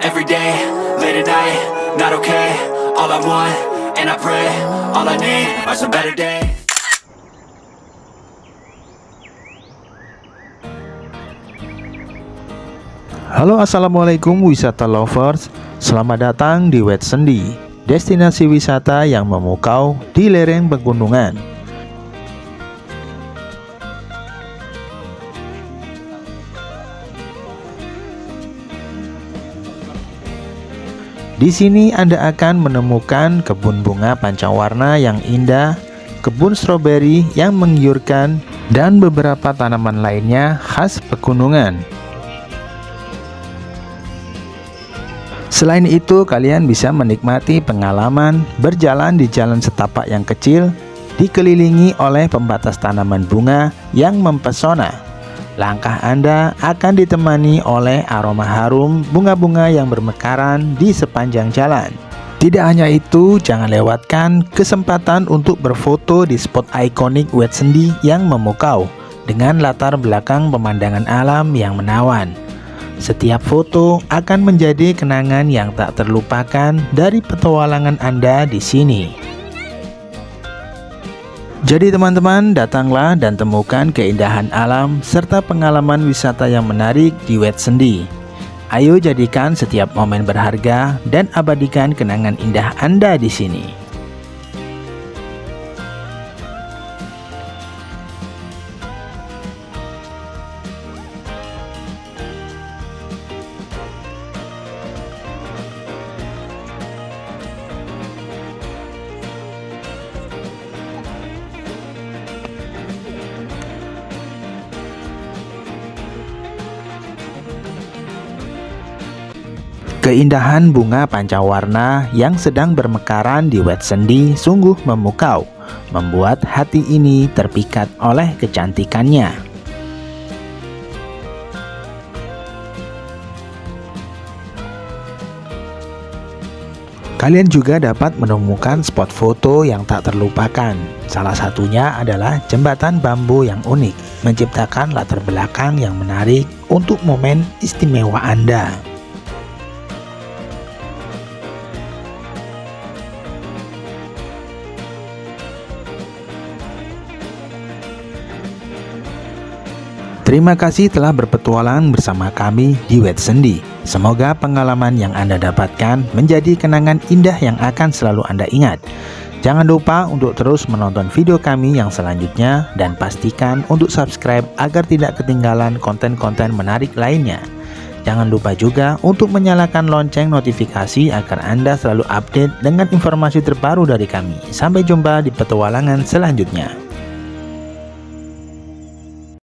every day, late at night, not okay. All I want, and I pray, all I need are some better days. Halo, assalamualaikum wisata lovers. Selamat datang di Wet Sendi, destinasi wisata yang memukau di lereng pegunungan. Di sini Anda akan menemukan kebun bunga pancawarna yang indah, kebun stroberi yang menggiurkan, dan beberapa tanaman lainnya khas pegunungan. Selain itu, kalian bisa menikmati pengalaman berjalan di jalan setapak yang kecil, dikelilingi oleh pembatas tanaman bunga yang mempesona. Langkah Anda akan ditemani oleh aroma harum bunga-bunga yang bermekaran di sepanjang jalan. Tidak hanya itu, jangan lewatkan kesempatan untuk berfoto di spot ikonik Wet Sendi yang memukau dengan latar belakang pemandangan alam yang menawan. Setiap foto akan menjadi kenangan yang tak terlupakan dari petualangan Anda di sini. Jadi teman-teman, datanglah dan temukan keindahan alam serta pengalaman wisata yang menarik di Wet Sendi. Ayo jadikan setiap momen berharga dan abadikan kenangan indah Anda di sini. Keindahan bunga pancawarna yang sedang bermekaran di Wet Sendi sungguh memukau, membuat hati ini terpikat oleh kecantikannya. Kalian juga dapat menemukan spot foto yang tak terlupakan. Salah satunya adalah jembatan bambu yang unik, menciptakan latar belakang yang menarik untuk momen istimewa Anda. Terima kasih telah berpetualang bersama kami di Wet Sendi. Semoga pengalaman yang Anda dapatkan menjadi kenangan indah yang akan selalu Anda ingat. Jangan lupa untuk terus menonton video kami yang selanjutnya dan pastikan untuk subscribe agar tidak ketinggalan konten-konten menarik lainnya. Jangan lupa juga untuk menyalakan lonceng notifikasi agar Anda selalu update dengan informasi terbaru dari kami. Sampai jumpa di petualangan selanjutnya.